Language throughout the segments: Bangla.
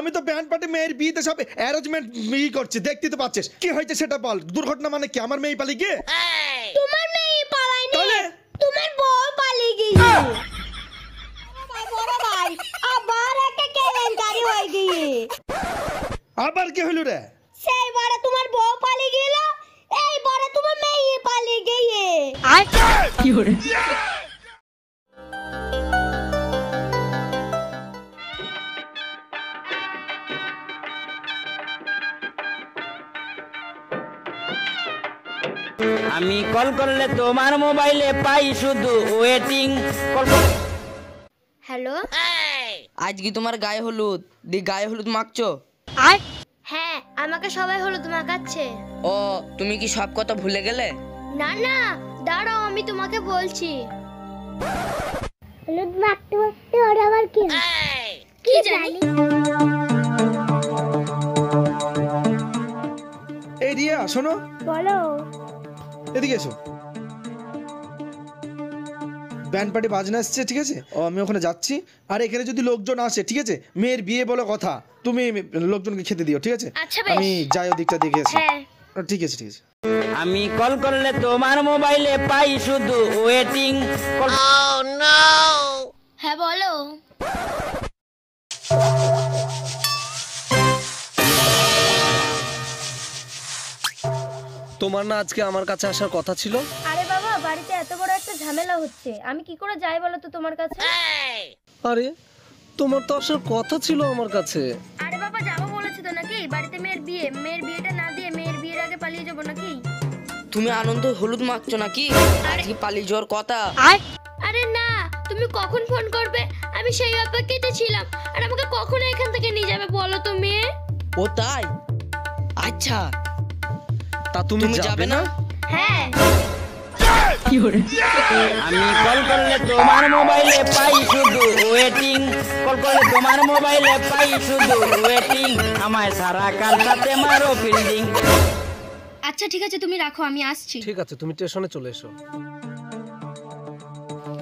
আমি তো ব্যান্ড পার্টি মেয়ের বিয়েতে সব অ্যারেঞ্জমেন্ট করছি, দেখতে তো পাচ্ছিস। কি হয়েছে সেটা বল। দুর্ঘটনা মানে কি? আমার মেয়ে পালিয়ে গিয়ে? তোমার মেয়ে পালায়নি, তাহলে তোমার বউ পালিয়ে গিয়েছে। বড় ভাই আবার একটা কেলেঙ্কারি হয়ে গিয়ে। আবার কি হলো রে? সেই বারে তোমার বউ পালিয়ে গেল, এই বারে তোমার মেয়ে পালিয়ে গিয়ে। কি হরে আমি কল করলে তোমার মোবাইলে পাই শুধু ওয়েটিং কল। হ্যালো, আজ কি তোমার গায়ে হলুদ? গায়ে হলুদ মাখছো? হ্যাঁ আমাকে সবাই হলুদ মাখাচ্ছে। ও তুমি কি সব কথা ভুলে গেলে? না না দাঁড়াও, আমি তোমাকে বলছি। হলুদ মাখতে মাখতে ওর আবার কি কি জানি। এই রিয়া শোনো, বলো। এদিকে এসো। ব্যান্ড পার্টি বাজনা আসছে, ঠিক আছে? আমি ওখানে যাচ্ছি। আর এখানে যদি লোকজন আসে, ঠিক আছে, মেয়ের বিয়ে বলে কথা, তুমি লোকজনকে খেতে দিও, ঠিক আছে? আচ্ছা বেশ। আমি যাই ওদিকটা দেখে আসি। হ্যাঁ ঠিক আছে ঠিক আছে। আমি কল করলে তোমার মোবাইলে পাই শুধু ওয়েটিং কল। হ্যাঁ বলো। তোমার না আজকে আমার কাছে আসার কথা ছিল? আরে বাবা, বাড়িতে এত বড় একটা ঝামেলা হচ্ছে, আমি কি করে যাই বলো তো তোমার কাছে? আরে তোমার তো আসার কথা ছিল আমার কাছে। আরে বাবা যাবো বলেছি তো নাকি? বাড়িতে মেয়ের বিয়ে, মেয়ের বিয়েটা না দিয়ে মেয়ের বিয়ের আগে পালিয়ে যাবো নাকি? তুমি আনন্দ হলুদ মাখছো নাকি? আজকে পালিয়ে যাওয়ার কথা। আরে না, তুমি কখন ফোন করবে আমি সেই অপেক্ষাতে ছিলাম। আর আমাকে কখন এখান থেকে নিয়ে যাবে বলো তো মেয়ে? ও তাই? আচ্ছা তা তুমি যাবে না? হ্যাঁ। কি হরে আমি কল করলে তোমার মোবাইলে পাই শুধু ওয়েটিং কল করলে তোমার মোবাইলে পাই শুধু ওয়েটিং আমায় সারা কাল সাথে মারো ফিল্ডিং। আচ্ছা ঠিক আছে, তুমি রাখো, আমি আসছি। ঠিক আছে, তুমি স্টেশনে চলে এসো।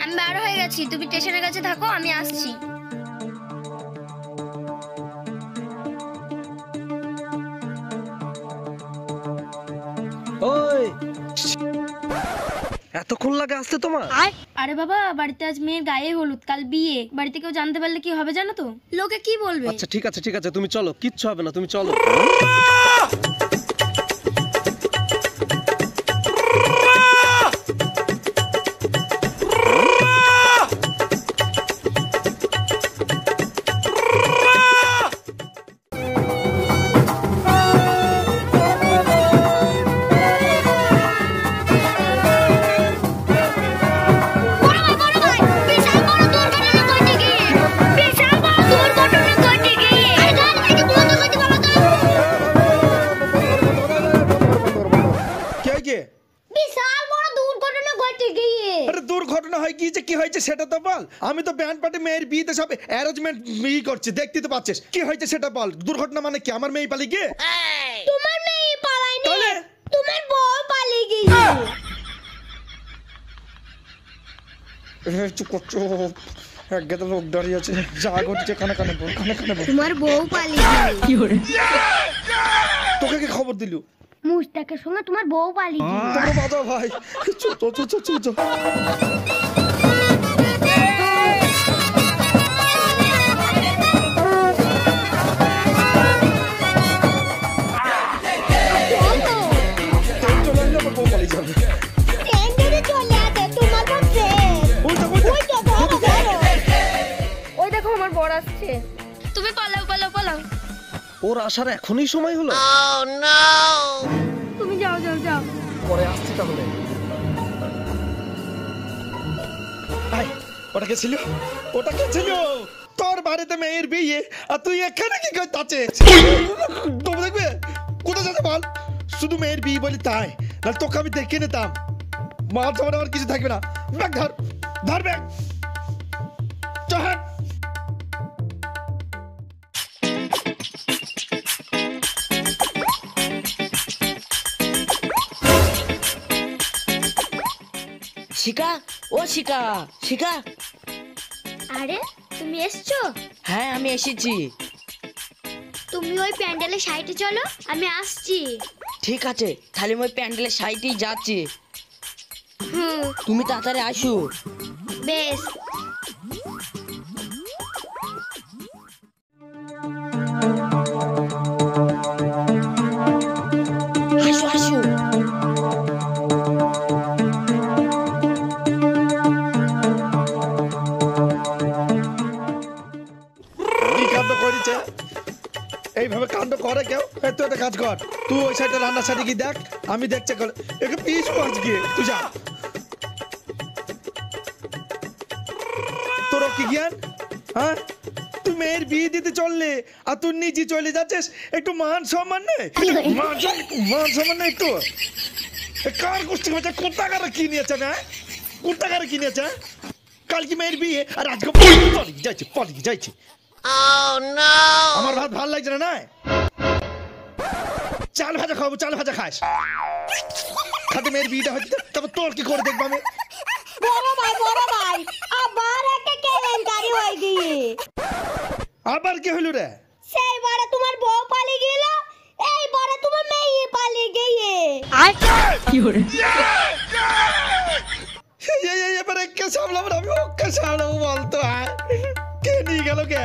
আমি বার হয়ে গেছি, তুমি স্টেশনের কাছে থাকো, আমি আসছি। ওই এতক্ষণ লাগে আসতে তোমার? আরে বাবা, বাড়িতে আজ মেয়ের গায়ে হলুদ, কাল বিয়ে। বাড়িতে কেউ জানতে পারলে কি হবে জানো তো? লোকে কি বলবে? আচ্ছা ঠিক আছে ঠিক আছে, তুমি চলো, কিচ্ছু হবে না, তুমি চলো। দুর্ঘটনা হয়ে গিয়েছে, কি হয়েছে সেটা তো বল। আমি তো ব্যান্ড পার্টি মেয়ের বিয়েতে সব অ্যারেঞ্জমেন্ট করছি, দেখতে তো পাচ্ছিস। কি হয়েছে সেটা বল। দুর্ঘটনা মানে কি? আমার মেয়ে পালিয়ে গিয়ে? তোমার মেয়ে পালায়নি, তাহলে তোমার বউ পালিয়ে গিয়েছে। চুপ কর, চুপ। এক গেদা লোক দাঁড়িয়ে আছে, যা ঘটছে কানে কানে বল, কানে কানে বল। তোমার বউ পালিয়ে গিয়েছে। কি হরে তোকে কি খবর দিল? মুস্তাকের সঙ্গে তোমার বউ পালিয়ে গিয়েছে। তোর বাবা ভাই, চুপ চুপ চুপ চুপ চুপ। তুমি পালাও পালাও পালাও। ওর আসার এখনই সময় হলো? তুমি যাও যাও যাও। পরে আসছি তাহলে। ওটা কে ছিল? ওটা কে ছিল? তোর বাড়িতে মেয়ের বিয়ে আর তুই এখানে কি করছিস? তুমি দেখবে কোথায় যাচ্ছে বল। শুধু মেয়ের বিয়ে বলি তাই, না তোকে আমি দেখে নিতাম। মার যাবার আমার কিছু থাকবে না। ব্যাগ ধর, ধর ব্যাগ। চল। শিকা, ও শিকা, শিকা। আরে তুমি এসছো? হ্যাঁ আমি এসেছি। তুমি ওই প্যান্ডেলের সাইডে চলো, আমি আসছি। ঠিক আছে, তাহলে আমি ওই প্যান্ডেলের সাইডেই যাচ্ছি। হুম, তুমি তাড়াতাড়ি আসো। বেশ। আসো আসো। কি কাণ্ড করেছে? এইভাবে কাণ্ড করে কেউ? এই তুই একটা কাজ কর, তুই ওই সাইডে রান্নার সাইডে গিয়ে দেখ, আমি দেখছে করে একে পিস পাঁচ গিয়ে তুই যা। তোর কি জ্ঞান? হ্যাঁ, তুই মেয়ের বিয়ে দিতে চললে আর তুই নিজে চলে যাচ্ছিস, একটু মান সম্মান নেই? মান সম্মান নেই একটু? এ কার গোষ্ঠী হচ্ছে? কোথাকারে কি নিয়েছে না? কোথাকারে কি নিয়েছে? কালকে মেয়ের বিয়ে আর আজকে পালিয়ে যাচ্ছে। আমার ভাত ভাল লাগছে না। চাল ভাজা খাবো, চাল ভাজা খাস। খাতে মেয়ের বিয়েটা হচ্ছে, তারপর তোর কি করে দেখবো আমি? বড় ভাই আবার একটা কেলেঙ্কারি হয়ে গিয়ে। আবার কি হলো রে? সেইবারে তোমার বউ পালিয়ে গেল, এইবারে তোমার মেয়ে পালিয়ে গিয়ে। এবারে কে সামলাবো? আমি ওকে সামলাবো বলতো? কে নিয়ে গেল কে?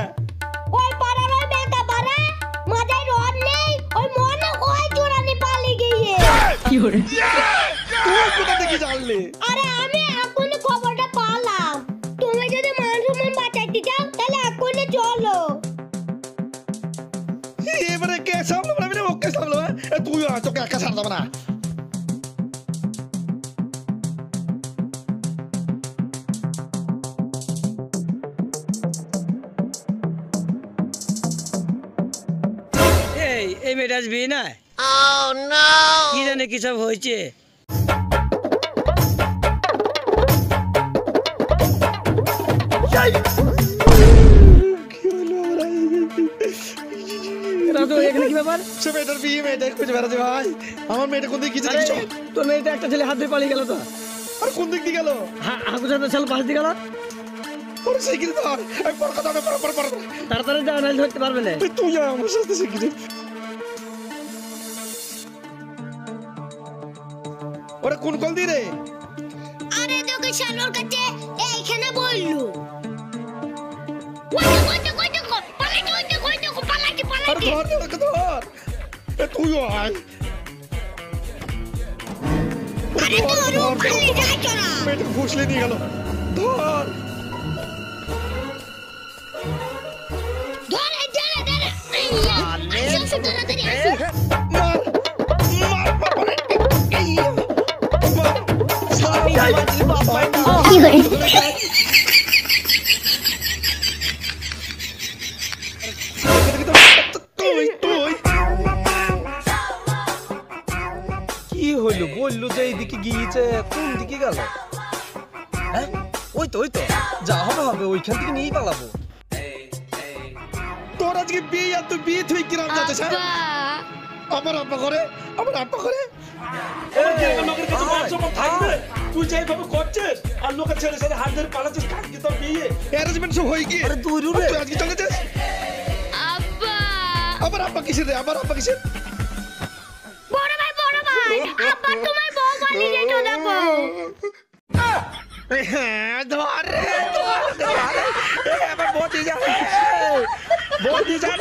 ওই পাড়ার ওই বেটা পাড়া মাথায় রড নেই, ওই মনে ওই চোরানি পালিয়ে গিয়ে। তুই কোথা থেকে জানলি? আরে আমি এখনই খবরটা পালাম। তুমি যদি মান সম্মান বাঁচাইতে চাও তাহলে এখনই চলো। এবারে কে সামলাবো? আমি ওকে সামলাবো। তুই তোকে একা সামলাবো না। এই মেয়েটা আসবি না? কি জানে কি সব হয়েছে। এখানে কি ব্যাপার? সে মেয়েটার বিয়ে, মেয়েটা খুঁজে বেড়াচ্ছে ভাই। আমার মেয়েটা কোন দিকে কি জানি? তোর মেয়েটা একটা ছেলে হাত দিয়ে পালিয়ে গেল তো। আর কোন দিক দিয়ে গেল? হাঁকু সাথে ছেলে পাশ দিয়ে গেল। ওর শিখিয়ে ধর। আমি পর কথা পর তাড়াতাড়ি যা, নাহলে ধরতে পারবে না। তুই আমার সাথে শিখিয়ে। ওরা কোন কল দিয়ে রে? আরে তোকে শালোর কাছে এইখানে বললু। আর ধর ওকে ধর। তুই আয়। আরে তোর পালিয়ে যায় চোরা। মেয়েটা ঘুষলে নিয়ে গেল। ধর। ধরে ধরে আসো তাড়াতাড়ি আসো। মার কি হইলো? বললো যে এইদিকে গিয়েছে, কোন দিকে গেল? হ্যাঁ, ওই তো যা হবে ওইখান থেকে নিয়েই পালাবো। তোর আজকে বিয়ে, আর তুই বিয়ে তুই কিরাম যাচ্ছিস? আমার আব্বা করে। তুই যেভাবে করছিস আর লোকের ছেলের সাথে হাত ধরে পালাচ্ছিস, কালকে তোর বিয়ে অ্যারেঞ্জমেন্ট সব হয়ে গিয়ে। আরে তুই রে, তুই আজকে চলেছিস? আব্বা, আমার আব্বা কিসের রে? আমার আব্বা কিসের? বড় ভাই আব্বা তোমার বউ পালিয়ে গেছে দেখো। হ্যাঁ, ধর রে, ধর। এবার বদি যা না, আমার বদি যা।